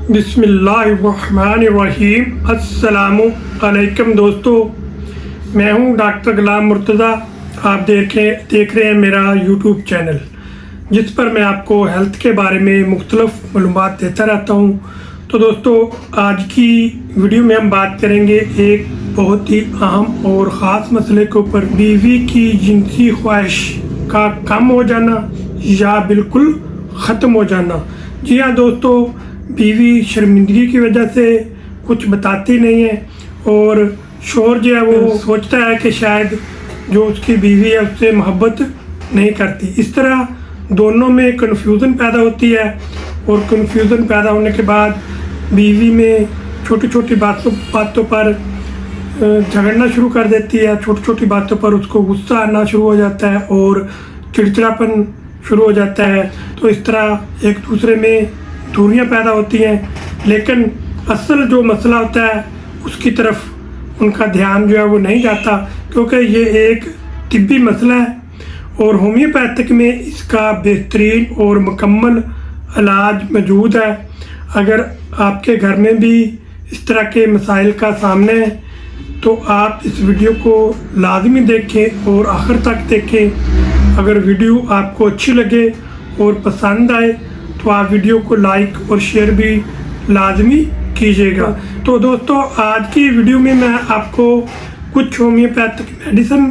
बिस्मिल्लाहिर्रहमानिर्रहीम। अस्सलामु अलैकुम दोस्तों, मैं हूं डॉक्टर गुलाम मुर्तज़ा। आप देख रहे हैं मेरा यूट्यूब चैनल, जिस पर मैं आपको हेल्थ के बारे में मुख्तलिफ मालूमात देता रहता हूं। तो दोस्तों, आज की वीडियो में हम बात करेंगे एक बहुत ही अहम और ख़ास मसले के ऊपर, बीवी की जिनसी ख्वाहिश का कम हो जाना या बिल्कुल ख़त्म हो जाना। जी हाँ दोस्तों, बीवी शर्मिंदगी की वजह से कुछ बताती नहीं है और शोहर जो है वो सोचता है कि शायद जो उसकी बीवी है उससे मोहब्बत नहीं करती। इस तरह दोनों में कन्फ्यूज़न पैदा होती है और कन्फ्यूज़न पैदा होने के बाद बीवी में छोटी छोटी बातों पर झगड़ना शुरू कर देती है। छोटी छोटी बातों पर उसको गुस्सा आना शुरू हो जाता है और चिड़चिड़ापन शुरू हो जाता है। तो इस तरह एक दूसरे में दूरियां पैदा होती हैं, लेकिन असल जो मसला होता है उसकी तरफ उनका ध्यान जो है वो नहीं जाता, क्योंकि ये एक तिब्बी मसला है और होम्योपैथिक में इसका बेहतरीन और मुकम्मल इलाज मौजूद है। अगर आपके घर में भी इस तरह के मसाइल का सामना है तो आप इस वीडियो को लाजमी देखें और आखिर तक देखें। अगर वीडियो आपको अच्छी लगे और पसंद आए तो आप वीडियो को लाइक और शेयर भी लाजमी कीजिएगा। तो दोस्तों, आज की वीडियो में मैं आपको कुछ होम्योपैथिक मेडिसिन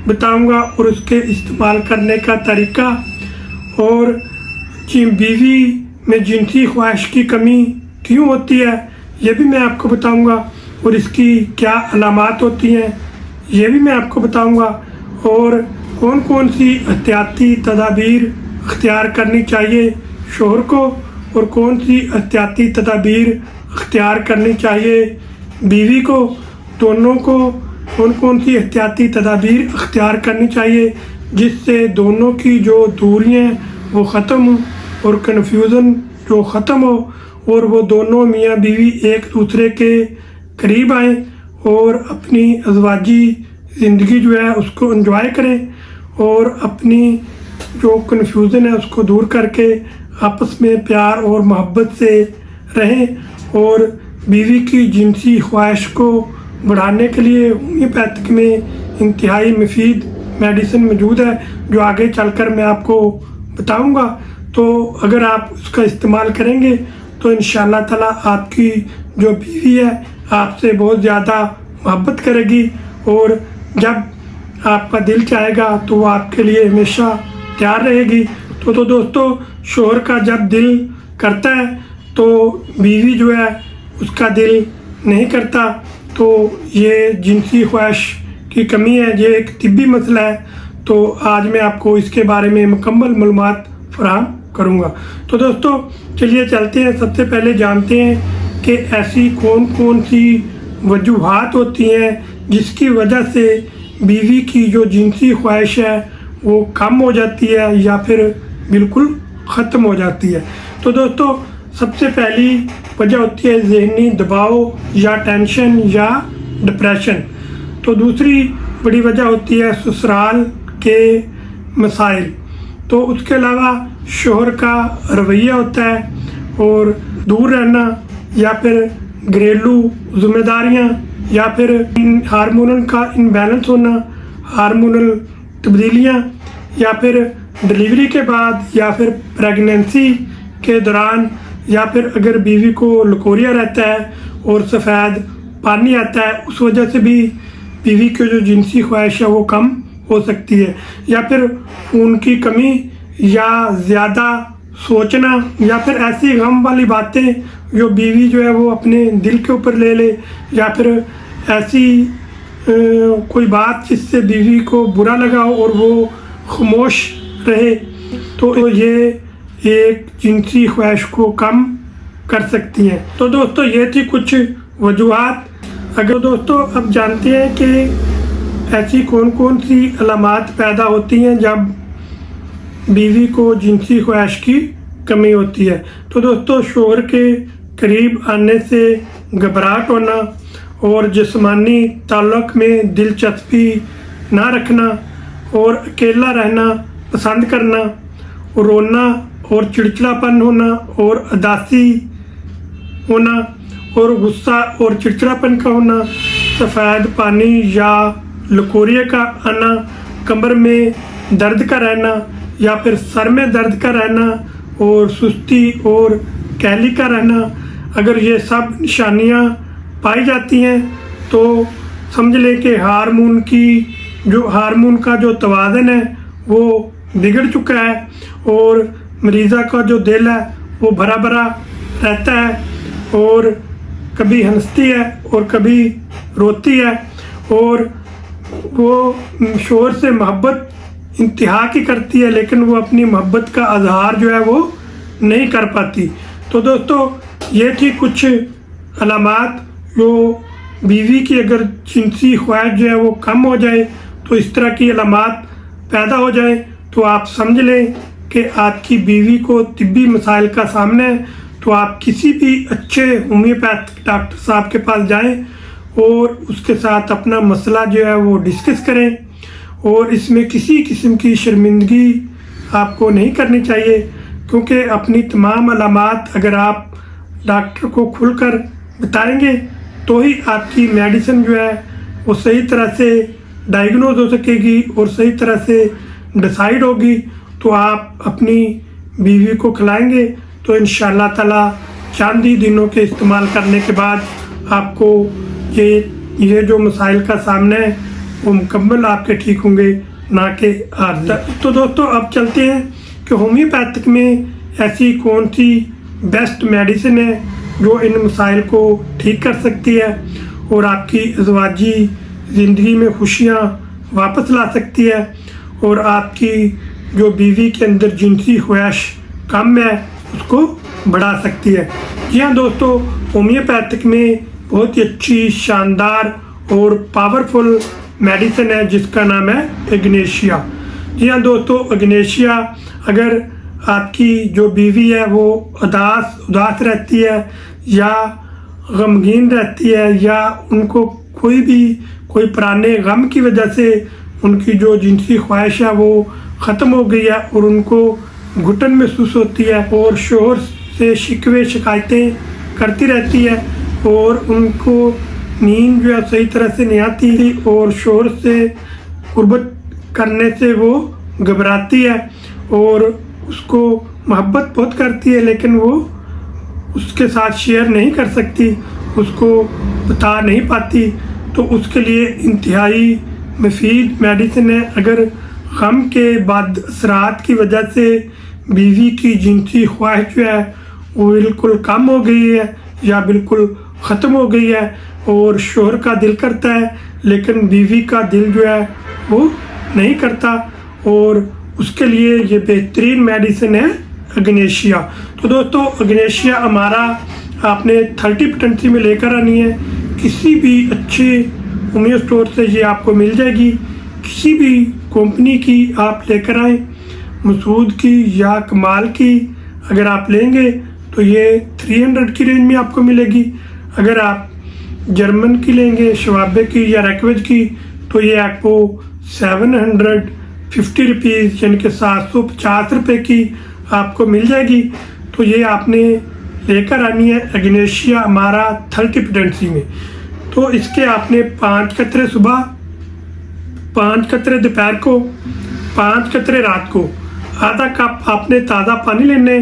बताऊंगा और उसके इस्तेमाल करने का तरीका, और बीवी में जिनसी ख्वाहिश की कमी क्यों होती है ये भी मैं आपको बताऊंगा, और इसकी क्या अलामात होती हैं ये भी मैं आपको बताऊंगा, और कौन कौन सी एहतियाती तदाबीर अख्तियार करनी चाहिए शोहर को और कौन सी एहतियाती तदाबीर अख्तियार करनी चाहिए बीवी को। दोनों को कौन कौन सी एहतियाती तदाबीर अख्तियार करनी चाहिए जिससे दोनों की जो दूरियां वो ख़त्म हो और कन्फ्यूज़न जो ख़त्म हो और वो दोनों मियाँ बीवी एक दूसरे के करीब आएँ और अपनी अज़वाजी ज़िंदगी जो है उसको एंजॉय करें और अपनी जो कन्फ्यूज़न है उसको दूर करके आपस में प्यार और मोहब्बत से रहें। और बीवी की जिनसी ख्वाहिश को बढ़ाने के लिए होम्योपैथिक में इंतहाई मुफीद मेडिसिन मौजूद है जो आगे चलकर मैं आपको बताऊंगा। तो अगर आप उसका इस्तेमाल करेंगे तो इंशाअल्लाह ताला आपकी जो बीवी है आपसे बहुत ज़्यादा मोहब्बत करेगी और जब आपका दिल चाहेगा तो वो आपके लिए हमेशा तैयार रहेगी। तो दोस्तों, शोहर का जब दिल करता है तो बीवी जो है उसका दिल नहीं करता, तो ये जिनसी ख्वाहिश की कमी है, ये एक तिब्बी मसला है। तो आज मैं आपको इसके बारे में मुकम्मल मालूमात फराहम करूँगा। तो दोस्तों, चलिए चलते हैं। सबसे पहले जानते हैं कि ऐसी कौन कौन सी वजूहात होती हैं जिसकी वजह से बीवी की जो जिनसी ख्वाहिश है वो कम हो जाती है या फिर बिल्कुल ख़त्म हो जाती है। तो दोस्तों, सबसे पहली वजह होती है ज़हनी दबाव या टेंशन या डिप्रेशन। तो दूसरी बड़ी वजह होती है ससुराल के मसाइल। तो उसके अलावा शोहर का रवैया होता है और दूर रहना या फिर घरेलू जिम्मेदारियां या फिर हार्मोनल का इम्बैलेंस होना, हार्मोनल तब्दीलियां, या फिर डिलीवरी के बाद या फिर प्रेगनेंसी के दौरान, या फिर अगर बीवी को लकोरिया रहता है और सफ़ेद पानी आता है उस वजह से भी बीवी की जो जिनसी ख्वाहिश है वो कम हो सकती है। या फिर खून की कमी या ज़्यादा सोचना या फिर ऐसी गम वाली बातें जो बीवी जो है वो अपने दिल के ऊपर ले ले, या फिर ऐसी कोई बात जिससे बीवी को बुरा लगा हो और वो खामोश रहे, तो ये एक जिनसी ख्वाहिश को कम कर सकती हैं। तो दोस्तों, ये थी कुछ वजूहात। अगर दोस्तों अब जानते हैं कि ऐसी कौन कौन सी अलामात पैदा होती हैं जब बीवी को जिनसी ख्वाहिश की कमी होती है। तो दोस्तों, शोहर के करीब आने से घबराहट होना और जिस्मानी ताल्लुक़ में दिलचस्पी ना रखना और अकेला रहना पसंद करना, रोना और चिड़चिड़ापन होना और उदासी होना और गुस्सा और चिड़चिड़ापन का होना, सफ़ेद पानी या लकोरिया का आना, कमर में दर्द का रहना या फिर सर में दर्द का रहना और सुस्ती और कैली का रहना, अगर ये सब निशानियां पाई जाती हैं तो समझ लें कि हार्मोन का जो तवाज़ुन है वो बिगड़ चुका है और मरीज़ा का जो दिल है वो भरा भरा रहता है और कभी हंसती है और कभी रोती है और वो शोहर से मोहब्बत इंतहा की करती है, लेकिन वो अपनी मोहब्बत का इजहार जो है वो नहीं कर पाती। तो दोस्तों ये थी कुछ अलामात जो बीवी की अगर जिनसी ख्वाहिश जो है वो कम हो जाए, तो इस तरह की अलामात पैदा हो जाए तो आप समझ लें कि आपकी बीवी को तिब्बी मसाइल का सामना है। तो आप किसी भी अच्छे होम्योपैथ डॉक्टर साहब के पास जाएं और उसके साथ अपना मसला जो है वो डिस्कस करें और इसमें किसी किस्म की शर्मिंदगी आपको नहीं करनी चाहिए, क्योंकि अपनी तमाम अलामात अगर आप डॉक्टर को खुलकर बताएंगे तो ही आपकी मेडिसिन जो है वो सही तरह से डायग्नोज हो सकेगी और सही तरह से डिसाइड होगी। तो आप अपनी बीवी को खिलाएंगे तो इंशाअल्लाह ताला चंद ही दिनों के इस्तेमाल करने के बाद आपको ये जो मसाइल का सामना है वो मुकम्मल आपके ठीक होंगे, ना कि आर्ज़ी। तो दोस्तों अब चलते हैं कि होम्योपैथिक में ऐसी कौन सी बेस्ट मेडिसिन है जो इन मसाइल को ठीक कर सकती है और आपकी अज़वाजी ज़िंदगी में खुशियाँ वापस ला सकती है और आपकी जो बीवी के अंदर जिनसी ख्वाहिश कम है उसको बढ़ा सकती है। जी हाँ दोस्तों, होम्योपैथिक में बहुत ही अच्छी, शानदार और पावरफुल मेडिसिन है जिसका नाम है एग्नेशिया। जी हाँ दोस्तों, एग्नेशिया अगर आपकी जो बीवी है वो उदास रहती है या गमगीन रहती है या उनको कोई पुराने गम की वजह से उनकी जो जिनसी ख्वाहिश है वो ख़त्म हो गई है और उनको घुटन महसूस होती है और शोहर से शिकवे शिकायतें करती रहती है और उनको नींद जो है सही तरह से नहीं आती और शोहर से कुर्बत करने से वो घबराती है और उसको मोहब्बत बहुत करती है, लेकिन वो उसके साथ शेयर नहीं कर सकती, उसको बता नहीं पाती। तो उसके लिए इंतहाई मुफीद मेडिसिन है। अगर गम के बाद असरात की वजह से बीवी की जिनसी ख्वाहिश जो है वो बिल्कुल कम हो गई है या बिल्कुल ख़त्म हो गई है और शोहर का दिल करता है लेकिन बीवी का दिल जो है वो नहीं करता, और उसके लिए ये बेहतरीन मेडिसिन है एग्नेशिया। तो दोस्तों एग्नेशिया हमारा आपने 30 पोटेंसी में लेकर आनी है। किसी भी अच्छे होम्यो स्टोर से ये आपको मिल जाएगी, किसी भी कंपनी की आप लेकर आएँ, मसूद की या कमाल की अगर आप लेंगे तो ये 300 की रेंज में आपको मिलेगी। अगर आप जर्मन की लेंगे, शवाबे की या रैकवेज की, तो ये आपको 750 रुपीज़ यानी कि 750 रुपये की आपको मिल जाएगी। तो ये आपने लेकर आनी है एग्नेशिया हमारा 30 पोटेंसी में। तो इसके आपने 5 कतरे सुबह, 5 कतरे दोपहर को, 5 कतरे रात को, आधा कप आपने ताज़ा पानी लेने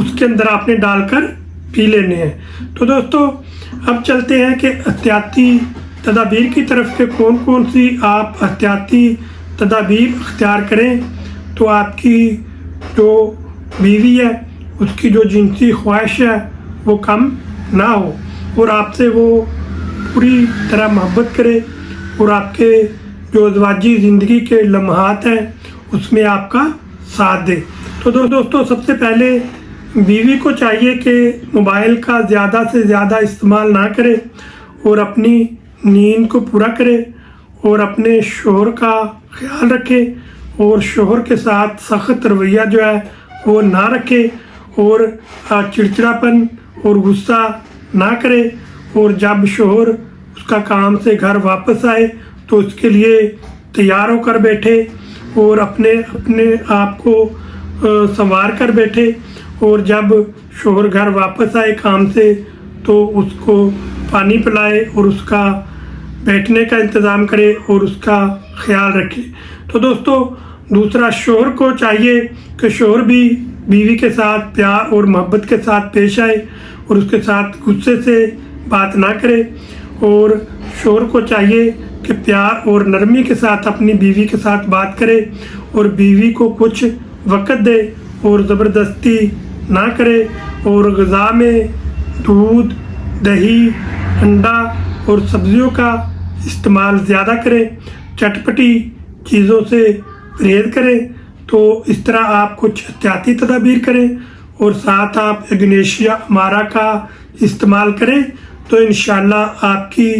उसके अंदर आपने डालकर पी लेने हैं। तो दोस्तों अब चलते हैं कि एहतियाती तदाबीर की तरफ के कौन कौन सी आप एहतियाती तदाबीर अख्तियार करें तो आपकी जो बीवी है उसकी जो जिनसी ख्वाहिश है वो कम ना हो और आपसे वो पूरी तरह मोहब्बत करे और आपके जो अज़वाजी ज़िंदगी के लम्हात हैं उसमें आपका साथ दे। तो दोस्तों सबसे पहले बीवी को चाहिए कि मोबाइल का ज़्यादा से ज़्यादा इस्तेमाल ना करे और अपनी नींद को पूरा करे और अपने शोहर का ख्याल रखे और शोहर के साथ सख्त रवैया जो है वो ना रखे और चिड़चिड़ापन और गुस्सा ना करे, और जब शोहर उसका काम से घर वापस आए तो उसके लिए तैयार होकर बैठे और अपने आप को संवार कर बैठे, और जब शोहर घर वापस आए काम से تو उसको पानी पिलाए और उसका बैठने का इंतज़ाम करे और उसका ख्याल रखे। तो दोस्तों दूसरा, शौहर को चाहिए कि शौहर भी बीवी के साथ प्यार और मोहब्बत के साथ पेश आए और उसके साथ गुस्से से बात ना करे, और शौहर को चाहिए कि प्यार और नरमी के साथ अपनी बीवी के साथ बात करे और बीवी को कुछ वक़्त दे और ज़बरदस्ती ना करे, और ग़िज़ा में दूध, दही, अंडा और सब्ज़ियों का इस्तेमाल ज़्यादा करें, चटपटी चीज़ों से परहेज़ करें। तो इस तरह आप कुछ एहतियाती तदाबीर करें और साथ आप एग्नेशिया अमारा का इस्तेमाल करें, तो इंशाअल्लाह आपकी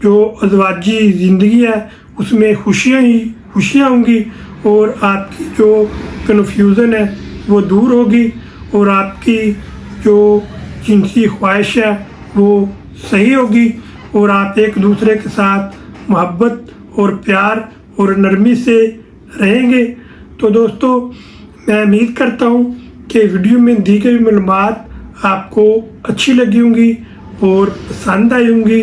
जो अज़वाजी ज़िंदगी है उसमें खुशियाँ ही खुशियाँ होंगी और आपकी जो कन्फ्यूज़न है वो दूर होगी और आपकी जो जिनसी ख्वाहिश है वो सही होगी और आप एक दूसरे के साथ मोहब्बत और प्यार और नरमी से रहेंगे। तो दोस्तों मैं उम्मीद करता हूँ कि वीडियो में दी गई मालूमात आपको अच्छी लगी होंगी और पसंद आई होंगी।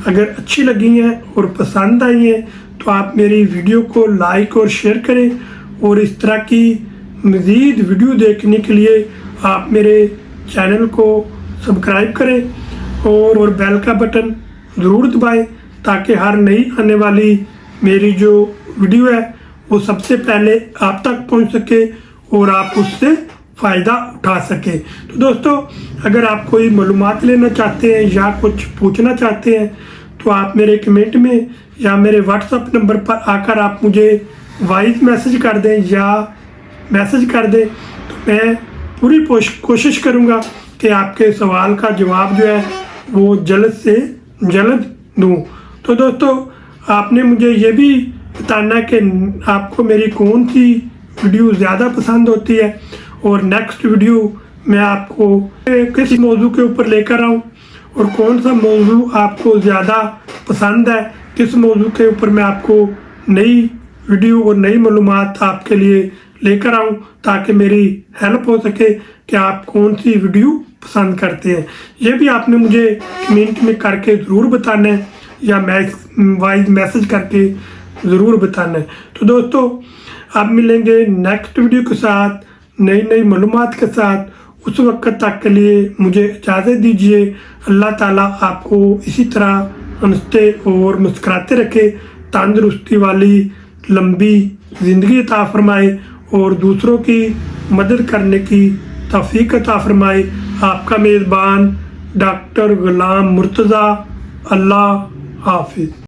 अगर अच्छी लगी हैं और पसंद आई हैं तो आप मेरी वीडियो को लाइक और शेयर करें, और इस तरह की मज़ीद वीडियो देखने के लिए आप मेरे चैनल को सब्सक्राइब करें और बेल का बटन ज़रूर दबाएं ताकि हर नई आने वाली मेरी जो वीडियो है वो सबसे पहले आप तक पहुंच सके और आप उससे फ़ायदा उठा सकें। तो दोस्तों अगर आप कोई मालूमात लेना चाहते हैं या कुछ पूछना चाहते हैं तो आप मेरे कमेंट में या मेरे व्हाट्सएप नंबर पर आकर आप मुझे वॉइस मैसेज कर दें या मैसेज कर दें, तो मैं पूरी कोशिश करूँगा कि आपके सवाल का जवाब जो है वो जल्द से जल्द दूँ। तो दोस्तों आपने मुझे ये भी बताना कि आपको मेरी कौन सी वीडियो ज़्यादा पसंद होती है और नेक्स्ट वीडियो मैं आपको किस मौजू के ऊपर लेकर आऊँ और कौन सा मौजू आपको ज़्यादा पसंद है, किस मौजू के ऊपर मैं आपको नई वीडियो और नई मालूमात आपके लिए लेकर आऊँ ताकि मेरी हेल्प हो सके कि आप कौन सी वीडियो पसंद करते हैं। ये भी आपने मुझे कमेंट में करके ज़रूर बताना है या वॉइस मैसेज करके ज़रूर बताना है। तो दोस्तों आप मिलेंगे नेक्स्ट वीडियो के साथ नई नई मालूमात के साथ। उस वक्त तक के लिए मुझे इजाज़त दीजिए। अल्लाह ताला आपको इसी तरह हंसते और मुस्कुराते रखे, तंदुरुस्ती वाली लंबी ज़िंदगी अता फरमाए और दूसरों की मदद करने की तौफीक अता फरमाए। आपका मेज़बान डॉक्टर गुलाम मुर्तज़ा। अल्लाह हाफिज़।